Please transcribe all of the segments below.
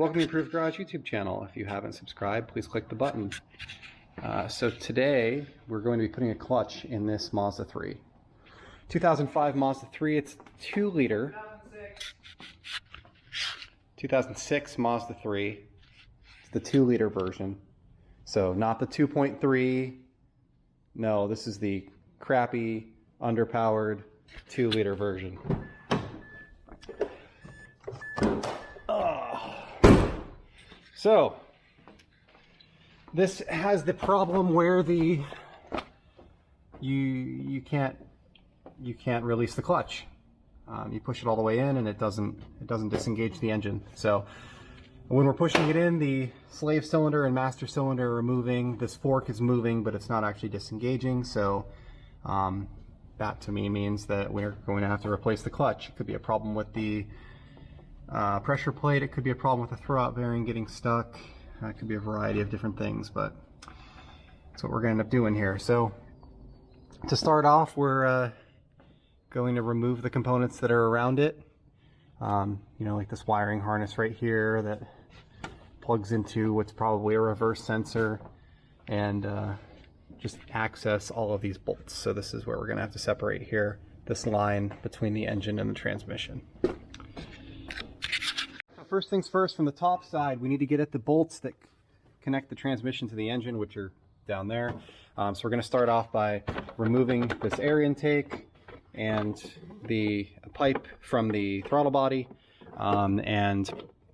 Welcome to the Approved Garage YouTube channel. If you haven't subscribed, please click the button. So today we're going to be putting a clutch in this Mazda 3. 2005 Mazda 3, it's 2-liter. 2006 Mazda 3, it's the 2-liter version. So not the 2.3, no, this is the crappy, underpowered 2-liter version. So this has the problem where you can't release the clutch. You push it all the way in and it doesn't disengage the engine. So when we're pushing it in, the slave cylinder and master cylinder are moving. This fork is moving, but it's not actually disengaging. So that to me means that we're going to have to replace the clutch. It could be a problem with the pressure plate. It could be a problem with the throwout bearing getting stuck. It could be a variety of different things, but that's what we're going to end up doing here. So to start off, we're going to remove the components that are around it. You know, like this wiring harness right here that plugs into what's probably a reverse sensor, and just access all of these bolts. So this is where we're going to have to separate here, this line between the engine and the transmission. First things first, from the top side, we need to get at the bolts that connect the transmission to the engine, which are down there. So we're going to start off by removing this air intake and the pipe from the throttle body, and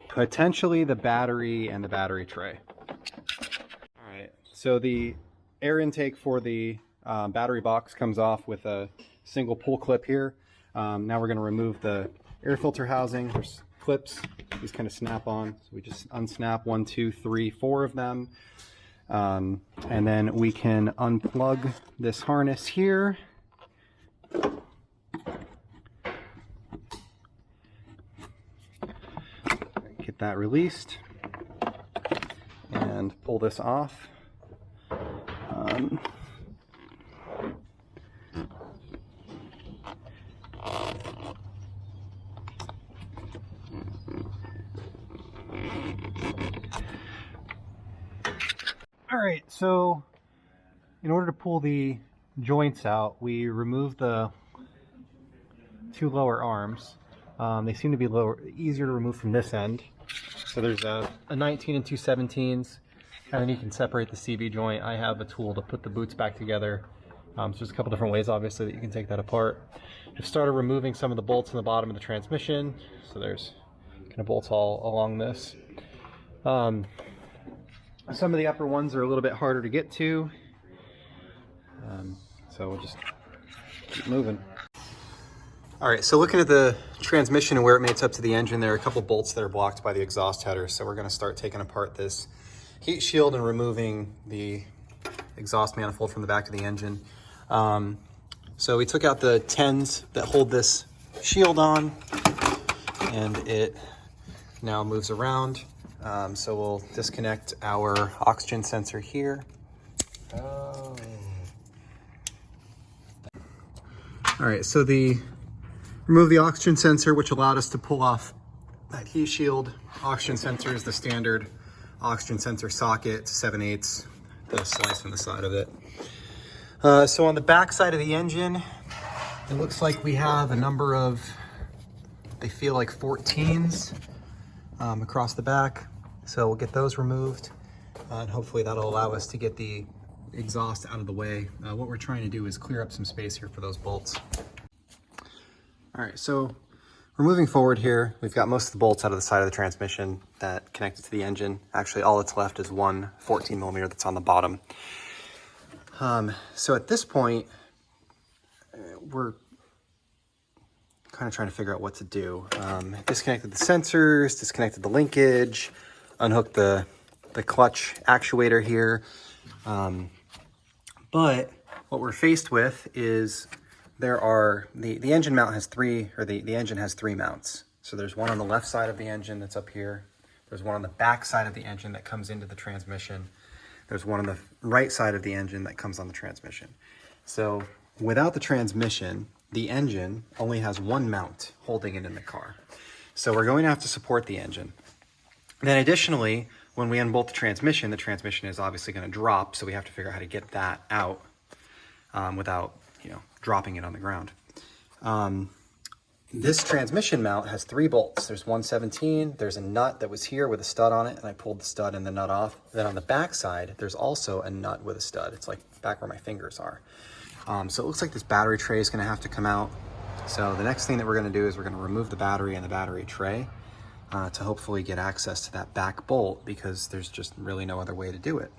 potentially the battery and the battery tray. All right, so the air intake for the battery box comes off with a single pull clip here. Now we're going to remove the air filter housing. There's clips, these kind of snap on, so we just unsnap 1, 2, 3, 4 of them, and then we can unplug this harness here, get that released and pull this off. Alright, so in order to pull the joints out, we remove the two lower arms. They seem to be easier to remove from this end. So there's a 19 and 2 17s, and then you can separate the CV joint. I have a tool to put the boots back together. So there's a couple different ways, obviously, that you can take that apart. I've started removing some of the bolts in the bottom of the transmission. So there's kind of bolts all along this. Some of the upper ones are a little bit harder to get to, so we'll just keep moving. All right, so looking at the transmission and where it mates up to the engine, there are a couple bolts that are blocked by the exhaust header, so we're going to start taking apart this heat shield and removing the exhaust manifold from the back of the engine. So we took out the 10s that hold this shield on, and it now moves around. So we'll disconnect our oxygen sensor here. Oh. All right, so remove the oxygen sensor, which allowed us to pull off that heat shield. Oxygen sensor is the standard oxygen sensor socket, 7/8, the slice on the side of it. So on the back side of the engine, it looks like we have a number of, they feel like 14s across the back. So we'll get those removed, and hopefully that'll allow us to get the exhaust out of the way. What we're trying to do is clear up some space here for those bolts. All right, so we're moving forward here. We've got most of the bolts out of the side of the transmission that connected to the engine. Actually, all that's left is one 14mm that's on the bottom. So at this point, we're kind of trying to figure out what to do. Disconnected the sensors, disconnected the linkage, unhooked the clutch actuator here. But what we're faced with is the engine mount has the engine has three mounts. So there's one on the left side of the engine that's up here. There's one on the back side of the engine that comes into the transmission. There's one on the right side of the engine that comes on the transmission. So without the transmission, the engine only has one mount holding it in the car. So we're going to have to support the engine. Then additionally, when we unbolt the transmission is obviously going to drop, so we have to figure out how to get that out without, dropping it on the ground. This transmission mount has 3 bolts. There's 117, there's a nut that was here with a stud on it, and I pulled the stud and the nut off. Then on the back side, there's also a nut with a stud. It's like back where my fingers are. So it looks like this battery tray is going to have to come out. So the next thing that we're going to do is we're going to remove the battery and the battery tray to hopefully get access to that back bolt, because there's just really no other way to do it.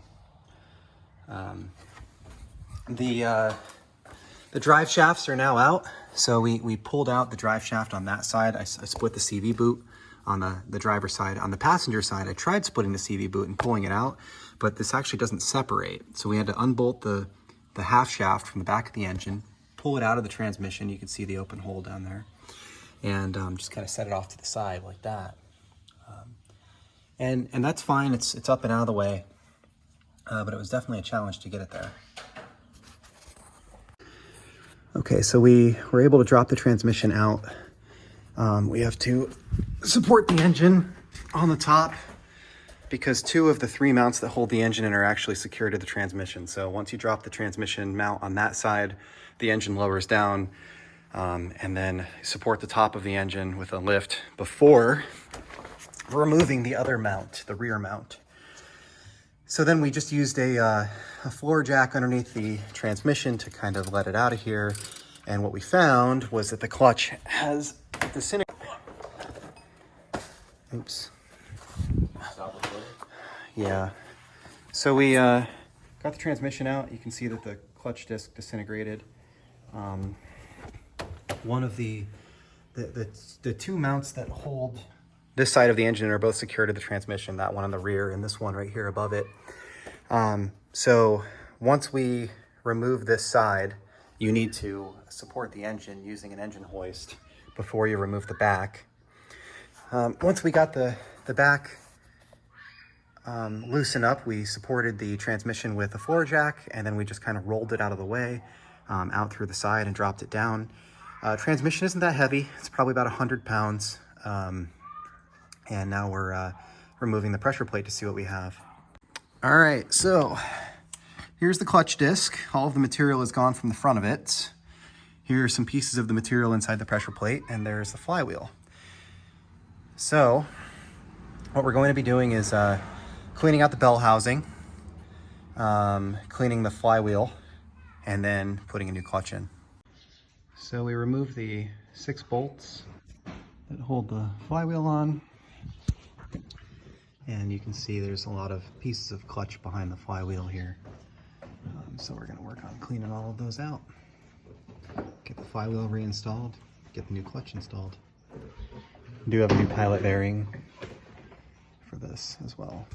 The drive shafts are now out. So we pulled out the drive shaft on that side. I split the CV boot on the driver's side. On the passenger side, I tried splitting the CV boot and pulling it out, but this actually doesn't separate. So we had to unbolt the half shaft from the back of the engine, pull it out of the transmission. You can see the open hole down there, and just kind of set it off to the side like that. And that's fine. It's up and out of the way, but it was definitely a challenge to get it there. Okay, so we were able to drop the transmission out. We have to support the engine on the top, because 2 of the 3 mounts that hold the engine in are actually secured to the transmission. So once you drop the transmission mount on that side, the engine lowers down, and then support the top of the engine with a lift before removing the other mount, the rear mount. So then we just used a floor jack underneath the transmission to kind of let it out of here. And what we found was that the clutch has disintegrated. Oops. Yeah. So we got the transmission out. You can see that the clutch disc disintegrated. One of the 2 mounts that hold this side of the engine are both secured to the transmission, that one on the rear and this one right here above it. So once we remove this side, you need to support the engine using an engine hoist before you remove the back. Once we got the back loosened up, we supported the transmission with a floor jack, and then we just kind of rolled it out of the way, out through the side, and dropped it down. Transmission isn't that heavy. It's probably about 100 pounds. And now we're removing the pressure plate to see what we have. All right, so here's the clutch disc. All of the material is gone from the front of it. Here are some pieces of the material inside the pressure plate, and there's the flywheel. So what we're going to be doing is cleaning out the bell housing, cleaning the flywheel, and then putting a new clutch in. So we remove the 6 bolts that hold the flywheel on. And you can see there's a lot of pieces of clutch behind the flywheel here. So we're going to work on cleaning all of those out. Get the flywheel reinstalled, get the new clutch installed. I do have a new pilot bearing for this as well.